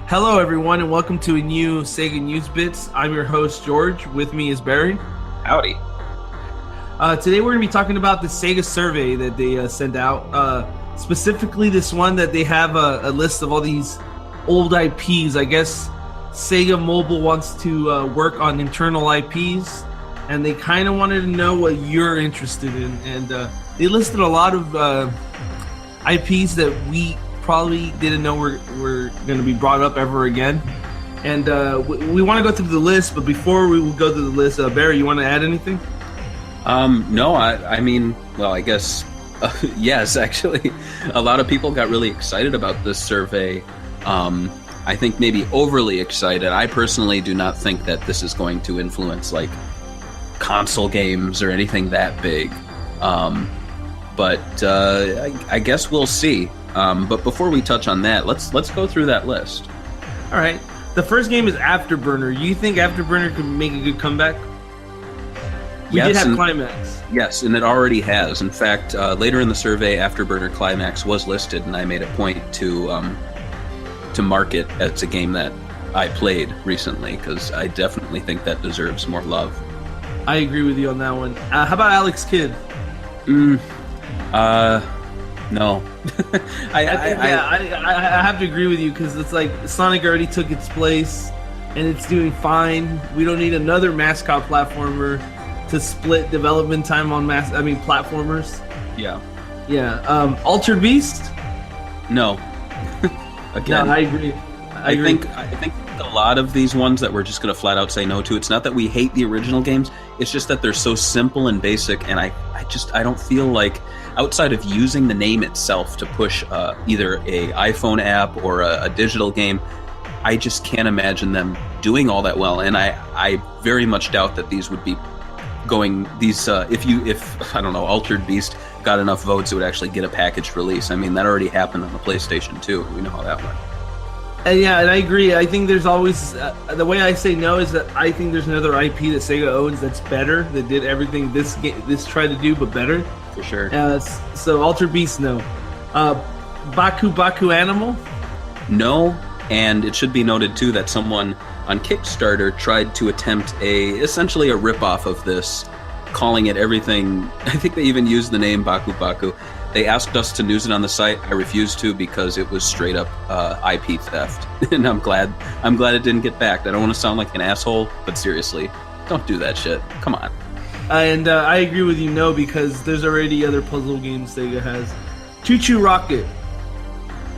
Hello, everyone, and welcome to a new Sega News Bits. I'm your host, George. With me is Barry. Howdy. Today, we're going to be talking about the Sega survey that they sent out. Specifically, this one that they have a list of all these old IPs. I guess Sega Mobile wants to work on internal IPs, and they kind of wanted to know what you're interested in. And they listed a lot of IPs that we probably didn't know were going to be brought up ever again. And we want to go through the list, but before we go through the list, Barry, you want to add anything? No, I mean, well, I guess, yes, actually. A lot of people got really excited about this survey. I think maybe overly excited. I personally do not think that this is going to influence, like, console games or anything that big. But I guess we'll see. But before we touch on that, let's go through that list. All right. The first game is Afterburner. You think Afterburner could make a good comeback? We did have Climax. Yes, and it already has. In fact, later in the survey, Afterburner Climax was listed, and I made a point to mark it as a game that I played recently, because I definitely think that deserves more love. I agree with you on that one. How about Alex Kidd? No. I have to agree with you, because it's like Sonic already took its place and it's doing fine. We don't need another mascot platformer to split development time on platformers. Yeah. Altered Beast? No. Again, no, I agree. I think a lot of these ones that we're just going to flat out say no to, it's not that we hate the original games, it's just that they're so simple and basic, and I don't feel like, outside of using the name itself to push either a iPhone app or a digital game, I just can't imagine them doing all that well. And I very much doubt that these would be going, if I don't know, Altered Beast got enough votes, it would actually get a packaged release. I mean, that already happened on the PlayStation 2. We know how that went. Yeah, and I agree. I think there's always the way I say no is that I think there's another IP that Sega owns that's better, that did everything this tried to do but better. For sure. So Altered Beast, no. Baku Animal? No, and it should be noted too that someone on Kickstarter tried to attempt essentially a ripoff of this, calling it everything. I think they even used the name Baku. They asked us to news it on the site. I refused to because it was straight up IP theft, and I'm glad it didn't get backed. I don't want to sound like an asshole, but seriously, don't do that shit. Come on. And I agree with you, no, because there's already other puzzle games Sega has. Choo Choo Rocket.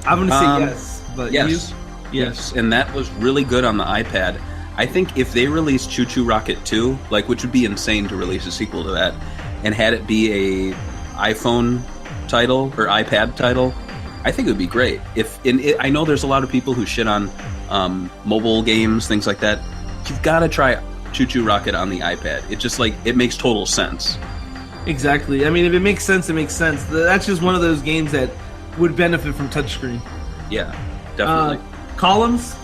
I'm going to say yes, but yes. You? Yes, and that was really good on the iPad. I think if they released Choo Choo Rocket 2, which would be insane to release a sequel to that, and had it be a iPhone title or iPad title, I think it would be great. I know there's a lot of people who shit on mobile games, things like that. You've got to try Choo Choo Rocket on the iPad. It just it makes total sense. Exactly. I mean, if it makes sense, it makes sense. That's just one of those games that would benefit from touchscreen. Yeah, definitely. Columns?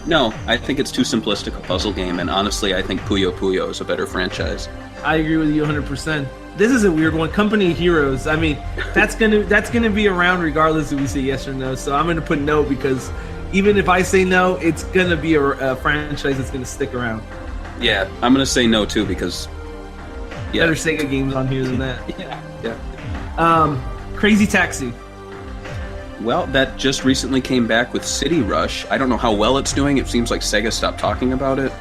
No, I think it's too simplistic a puzzle game, and honestly, I think Puyo Puyo is a better franchise. I agree with you 100%. This is a weird one. Company of Heroes. I mean, that's gonna be around regardless if we say yes or no. So I'm gonna put no, because even if I say no, it's gonna be a franchise that's gonna stick around. Yeah, I'm gonna say no too, because better Sega games on here than that. Yeah. Crazy Taxi. Well, that just recently came back with City Rush. I don't know how well it's doing. It seems like Sega stopped talking about it.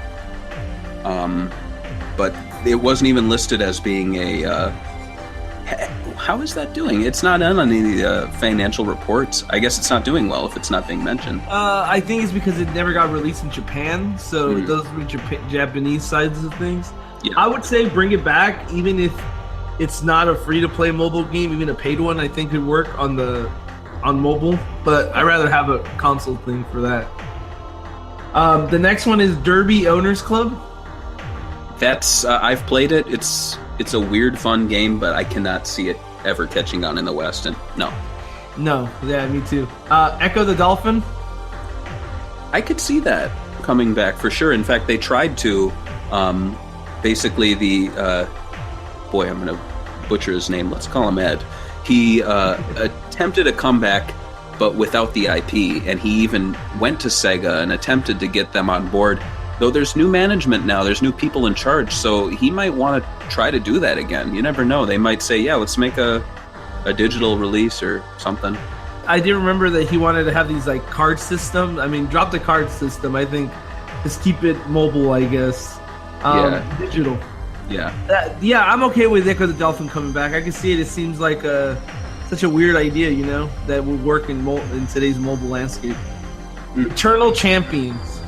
But it wasn't even listed as being a... how is that doing? It's not on any financial reports. I guess it's not doing well if it's not being mentioned. I think it's because it never got released in Japan, so those are Japanese sides of things. Yeah. I would say bring it back, even if it's not a free-to-play mobile game. Even a paid one, I think, could work on mobile. But I'd rather have a console thing for that. The next one is Derby Owners Club. That's I've played it. It's a weird, fun game, but I cannot see it ever catching on in the West. And no. Yeah, me too. Echo the Dolphin. I could see that coming back for sure. In fact, they tried to. Basically, I'm going to butcher his name. Let's call him Ed. He attempted a comeback but without the IP. And he even went to Sega and attempted to get them on board. Though there's new management now, there's new people in charge, so he might want to try to do that again. You never know. They might say, yeah, let's make a digital release or something. I do remember that he wanted to have these like card systems. I mean, drop the card system. I think just keep it mobile, I guess. Digital. Yeah. Yeah, I'm okay with Echo the Dolphin coming back. I can see it. It seems like such a weird idea, you know, that would work in today's mobile landscape. Eternal Champions.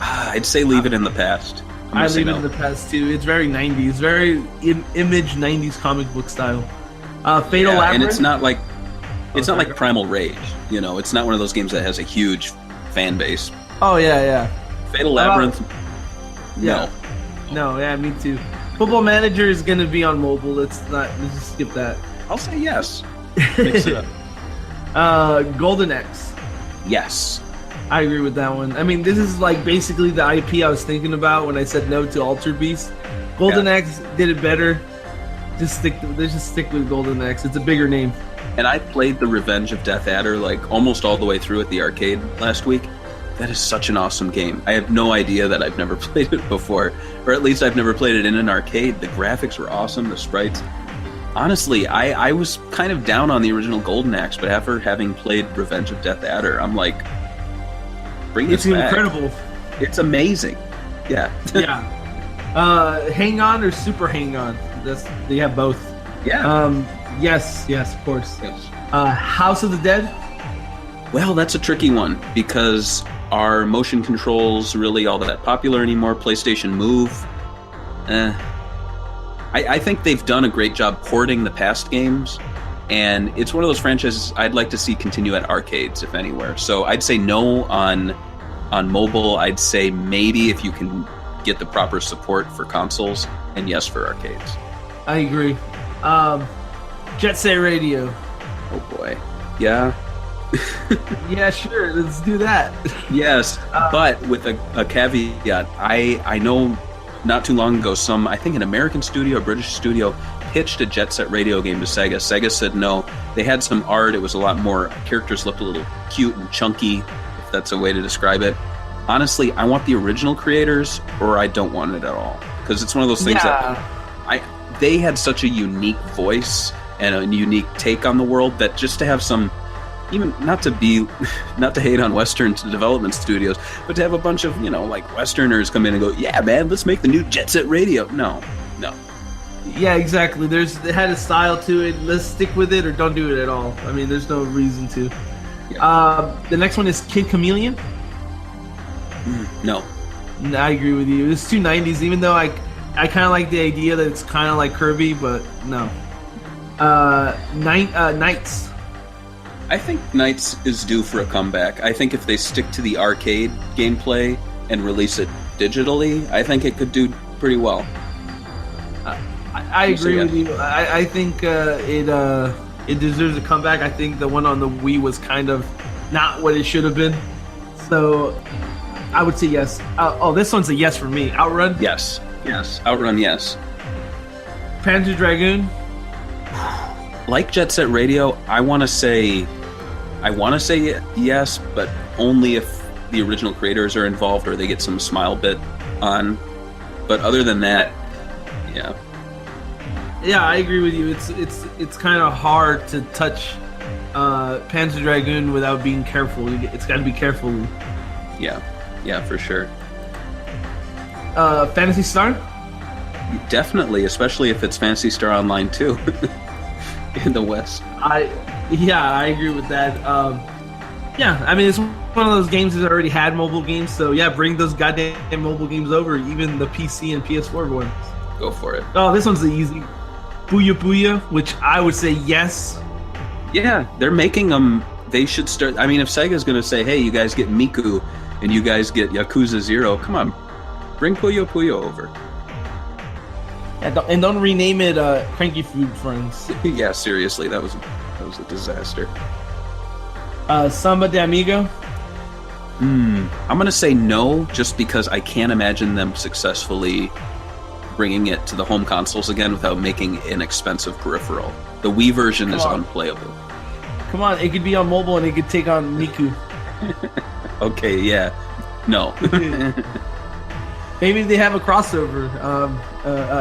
I'd say leave it in the past. I leave it in the past too. It's very 90s, very image 90s comic book style. Fatal Labyrinth, and it's not like Primal Rage. You know, it's not one of those games that has a huge fan base. Oh yeah. Fatal Labyrinth. No, yeah, me too. Football Manager is gonna be on mobile. Let's just skip that. I'll say yes. Mix it up. Golden Axe. Yes. I agree with that one. I mean, this is like basically the IP I was thinking about when I said no to Altered Beast. Golden Axe did it better. Let's just stick with Golden Axe. It's a bigger name. And I played the Revenge of Death Adder like almost all the way through at the arcade last week. That is such an awesome game. I have no idea that I've never played it before, or at least I've never played it in an arcade. The graphics were awesome, the sprites. Honestly, I was kind of down on the original Golden Axe, but after having played Revenge of Death Adder, I'm like, bring this back. It's incredible. It's amazing. Yeah. Yeah. Hang On or Super Hang On? They have both. Yeah. Yes, of course. Yes. House of the Dead? Well, that's a tricky one because are motion controls really all that popular anymore? PlayStation Move? I think they've done a great job porting the past games, and it's one of those franchises I'd like to see continue at arcades, if anywhere. So I'd say no on mobile. I'd say maybe if you can get the proper support for consoles, and yes for arcades. I agree. Jet Set Radio. Oh boy. Yeah. Yeah, sure. Let's do that. Yes, but with a caveat. I know not too long ago, I think an American studio, a British studio, pitched a Jet Set Radio game to Sega. Sega said no. They had some art. It was a lot more, characters looked a little cute and chunky, if that's a way to describe it. Honestly, I want the original creators, or I don't want it at all. Because it's one of those things that they had such a unique voice and a unique take on the world that just to have some, even not to hate on Western development studios, but to have a bunch of, like Westerners come in and go, yeah, man, let's make the new Jet Set Radio. No. Yeah, exactly. It had a style to it. Let's stick with it or don't do it at all. I mean, there's no reason to. Yeah. The next one is Kid Chameleon. No. I agree with you. It's too 90s, even though I kind of like the idea that it's kind of like Kirby, but no. Knights. I think Knights is due for a comeback. I think if they stick to the arcade gameplay and release it digitally, I think it could do pretty well. I agree with you. I think it deserves a comeback. I think the one on the Wii was kind of not what it should have been. So I would say yes. This one's a yes for me. Outrun? Yes. Outrun, yes. Panzer Dragoon? Like Jet Set Radio, I want to say yes, but only if the original creators are involved or they get some smile bit on. But other than that, yeah. Yeah, I agree with you. It's kind of hard to touch Panzer Dragoon without being careful. It's got to be careful. Yeah, for sure. Phantasy Star? Definitely, especially if it's Phantasy Star Online too. In the West. I agree with that. I mean, it's one of those games that already had mobile games, so yeah, bring those goddamn mobile games over, even the PC and PS4 ones. Go for it. Oh, this one's the easy. Booyah Booyah, which I would say yes. Yeah, they're making them. They should start. I mean, if Sega's going to say, hey, you guys get Miku and you guys get Yakuza 0, come on, bring Puyo Puyo over. And don't rename it Cranky Food Friends. Yeah, seriously, that was a disaster. Samba de Amigo? I'm going to say no, just because I can't imagine them successfully bringing it to the home consoles again without making an expensive peripheral. The Wii version is unplayable. Come on, it could be on mobile and it could take on Miku. Okay, yeah. No. Maybe they have a crossover,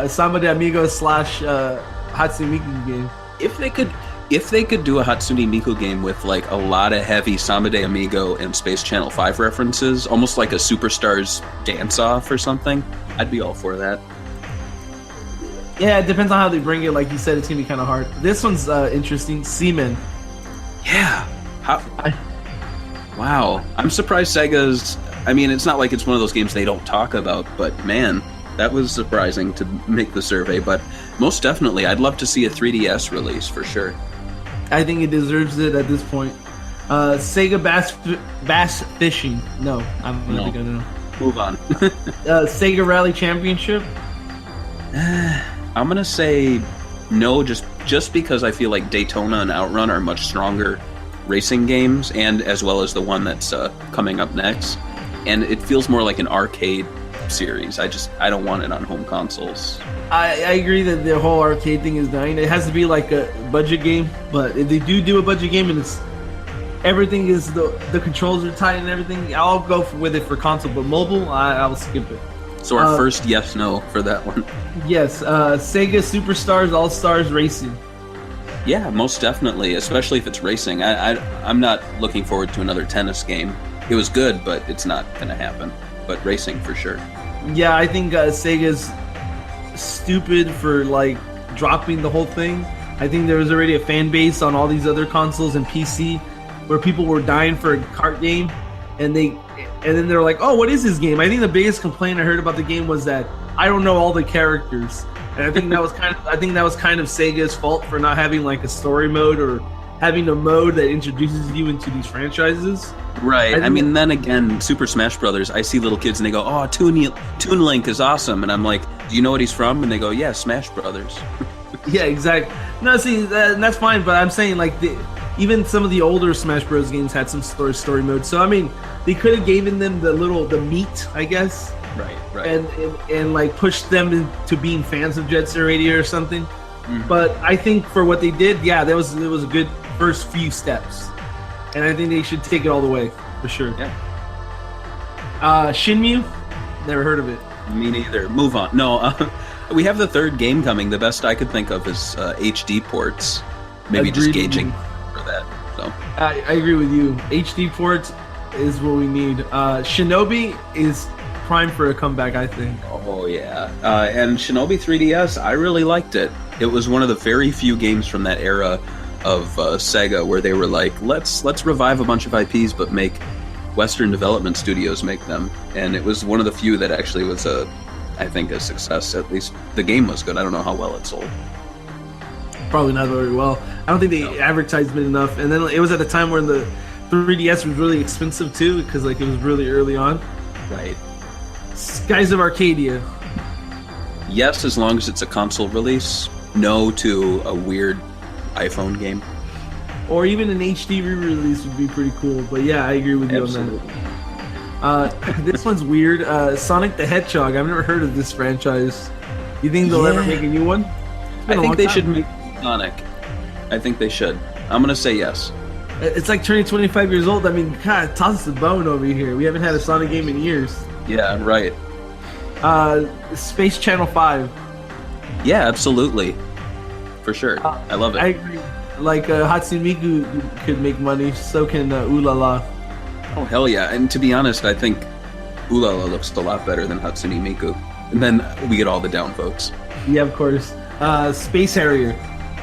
Samba de Amigos / Hatsune Miku game. If they could do a Hatsune Miku game with like a lot of heavy Samba de Amigo and Space Channel 5 references, almost like a Superstars dance-off or something, I'd be all for that. Yeah, it depends on how they bring it. Like you said, it's gonna be kind of hard. This one's interesting. Seaman. Yeah. Wow. I'm surprised Sega's... I mean, it's not like it's one of those games they don't talk about, but man, that was surprising to make the survey. But most definitely, I'd love to see a 3DS release for sure. I think it deserves it at this point. Sega Bass Fishing. No, I'm not gonna know. Move on. Sega Rally Championship. I'm gonna say no, just because I feel like Daytona and Outrun are much stronger racing games, and as well as the one that's coming up next. And it feels more like an arcade series. I don't want it on home consoles. I agree that the whole arcade thing is dying. It has to be like a budget game, but if they do a budget game and it's everything is the controls are tight and everything, I'll go with it for console. But mobile, I'll skip it. So our first yes/no for that one. Yes, Sega Superstars All-Stars Racing. Yeah, most definitely, especially if it's racing. I'm not looking forward to another tennis game. It was good, but it's not going to happen. But racing for sure. Yeah, I think Sega's stupid for like dropping the whole thing. I think there was already a fan base on all these other consoles and PC where people were dying for a kart game, and then they're like, "Oh, what is this game?" I think the biggest complaint I heard about the game was that I don't know all the characters, and I think that was kind of Sega's fault for not having like a story mode or having a mode that introduces you into these franchises. Right. I mean, then again, Super Smash Brothers, I see little kids and they go, "Oh, Toon Link is awesome," and I'm like, "Do you know what he's from?" And they go, "Yeah, Smash Brothers." Yeah, exactly. No, see, that's fine, but I'm saying like even some of the older Smash Bros. Games had some story mode. So I mean, they could have given them the meat, I guess. Right. And like pushed them into being fans of Jet Set Radio or something. Mm-hmm. But I think for what they did, yeah, it was a good first few steps, and I think they should take it all the way for sure. Yeah. Shinmu, never heard of it. Me neither. Move on. No, we have the third game coming. The best I could think of is HD ports. Maybe Agreed. just gauging for that. So I agree with you. HD ports is what we need. Shinobi is prime for a comeback, I think. Oh yeah, and Shinobi 3DS, I really liked it. It was one of the very few games from that era of Sega where they were like, let's revive a bunch of IPs, but make Western development studios make them. And it was one of the few that actually was I think a success. At least the game was good. I don't know how well it sold. Probably not very well. I don't think they advertised it enough. And then it was at a time where the 3DS was really expensive too, because like it was really early on. Right. Skies of Arcadia. Yes, as long as it's a console release. No to a weird iPhone game. Or even an HD re-release would be pretty cool. But yeah, I agree with you Absolutely. on that. This one's weird. Sonic the Hedgehog. I've never heard of this franchise. You think they'll ever make a new one? I think they should make Sonic. I think they should. I'm going to say yes. It's like turning 25 years old. I mean, God, toss us a bone over here. We haven't had a Sonic game in years. Yeah, right. Space Channel 5. Yeah, absolutely. For sure. I love it. I agree. Like Hatsune Miku could make money, so can Ooh La La. Oh, hell yeah. And to be honest, I think Ooh La La looks a lot better than Hatsune Miku. And then we get all the down votes. Yeah, of course. Space Harrier.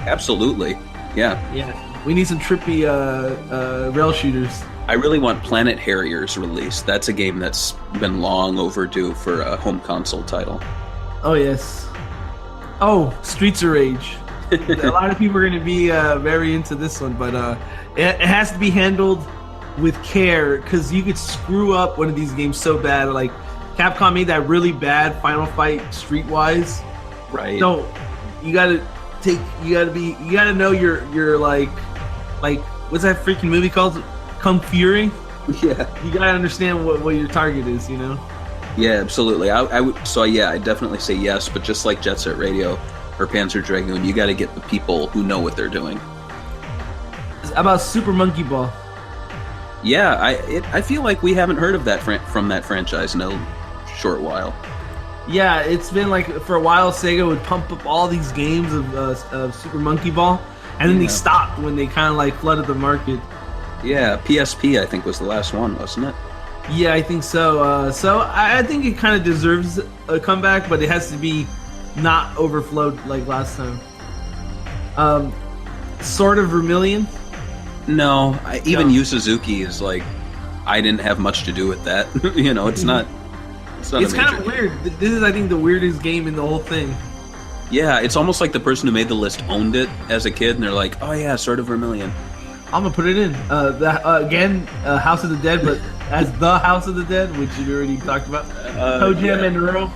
Absolutely. Yeah. Yeah. We need some trippy rail shooters. I really want Planet Harriers released. That's a game that's been long overdue for a home console title. Oh, yes. Oh, Streets of Rage. A lot of people are going to be very into this one, but it has to be handled with care, because you could screw up one of these games so bad. Like Capcom made that really bad Final Fight Streetwise. Right. So you gotta know your like what's that freaking movie called? Kung Fury. Yeah. You gotta understand what your target is, you know. Yeah, absolutely. I would. So yeah, I definitely say yes. But just like Jet Set Radio or Panzer Dragoon, you got to get the people who know what they're doing. about Super Monkey Ball. Yeah, I feel like we haven't heard of that from that franchise in a short while. Yeah, it's been like for a while. Sega would pump up all these games of Super Monkey Ball, and then they stopped when they kind of like flooded the market. Yeah, PSP I think was the last one, wasn't it? Yeah, I think so. So I think it kind of deserves a comeback, but it has to be not overflowed like last time. Sort of Vermilion. No, even Yu Suzuki is like, I didn't have much to do with that. It's not. It's kind of weird. This is, I think, the weirdest game in the whole thing. Yeah, it's almost like the person who made the list owned it as a kid, and they're like, "Oh yeah, Sort of Vermilion." I'm gonna put it in. House of the Dead, but as the House of the Dead, which you already talked about. Toe Jam and Earl.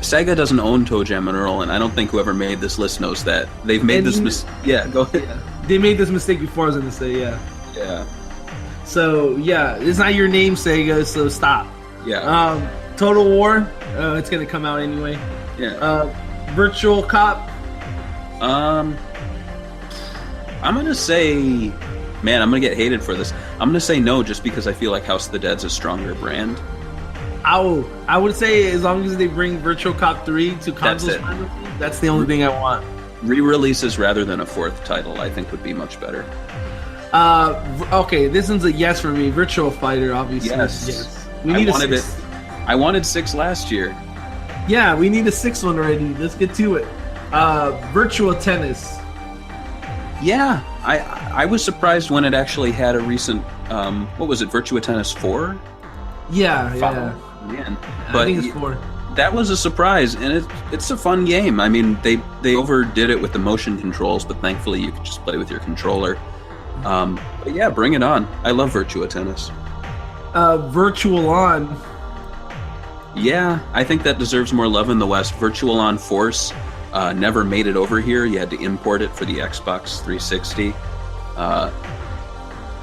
Sega doesn't own Toe Jam and Earl, and I don't think whoever made this list knows that. They've made this mistake. Yeah, go ahead. Yeah. They made this mistake before, I was gonna say, yeah. Yeah. So yeah, it's not your name, Sega. So stop. Yeah. Total War. It's gonna come out anyway. Yeah. Virtual Cop. I'm gonna say, man, I'm gonna get hated for this. I'm gonna say no, just because I feel like House of the Dead's a stronger brand. I would say as long as they bring Virtual Cop 3 to consoles, that's the only thing I want. Re-releases rather than a fourth title, I think, would be much better. Okay, this one's a yes for me. Virtual Fighter, obviously. Yes. We need a six. I wanted 6 last year. Yeah, we need a 6th one already. Let's get to it. Virtual Tennis. Yeah, I was surprised when it actually had a recent, what was it, Virtua Tennis 4? Yeah. Man. But I think it's 4. That was a surprise, and it's a fun game. I mean, they overdid it with the motion controls, but thankfully you could just play with your controller. But yeah, bring it on. I love Virtua Tennis. Virtual On. Yeah, I think that deserves more love in the West. Virtual On Force never made it over here. You had to import it for the Xbox 360.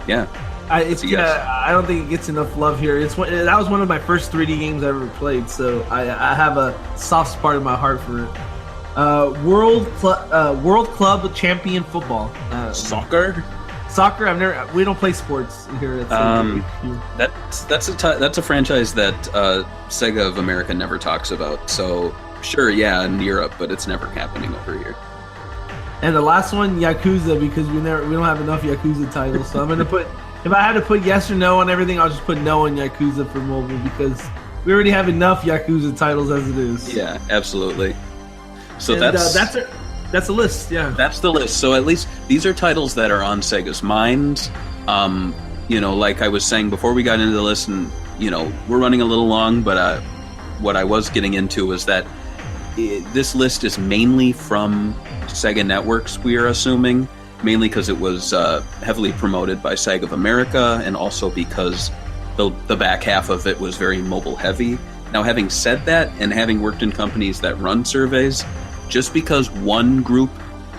Yeah. I don't think it gets enough love here. That was one of my first 3D games I ever played, so I have a soft spot in my heart for it. World Club Champion Football. Soccer. We don't play sports here. That's a franchise that Sega of America never talks about. So sure, yeah, in Europe, but it's never happening over here. And the last one, Yakuza, because we don't have enough Yakuza titles. So I'm gonna put. If I had to put yes or no on everything, I'll just put no on Yakuza for mobile because we already have enough Yakuza titles as it is. Yeah, absolutely. So that's a list. Yeah, that's the list. So at least these are titles that are on Sega's minds. Like I was saying before we got into the list, and we're running a little long, but what I was getting into was that this list is mainly from Sega Networks. We are assuming. Mainly because it was heavily promoted by Sega of America, and also because the back half of it was very mobile heavy. Now, having said that, and having worked in companies that run surveys, just because one group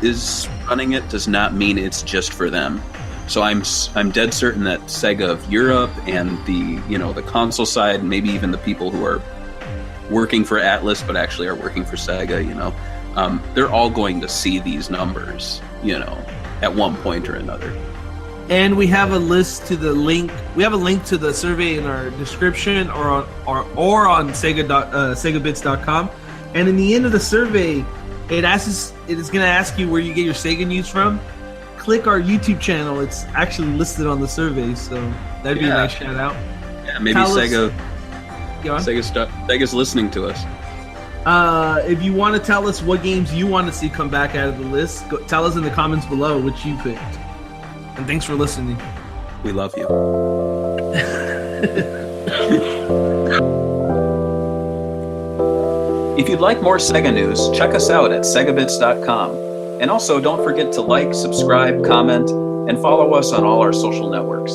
is running it does not mean it's just for them. So I'm dead certain that Sega of Europe and the console side, maybe even the people who are working for Atlas but actually are working for Sega, they're all going to see these numbers, at one point or another. And we have a list to the link. We have a link to the survey in our description or on segabits.com. And in the end of the survey, it is going to ask you where you get your Sega news from. Click our YouTube channel. It's actually listed on the survey, so that'd be a nice shout out. Yeah, maybe Sega's listening to us. If you want to tell us what games you want to see come back out of the list, tell us in the comments below which you picked. And thanks for listening. We love you. If you'd like more Sega news, check us out at segabits.com. And also, don't forget to like, subscribe, comment, and follow us on all our social networks.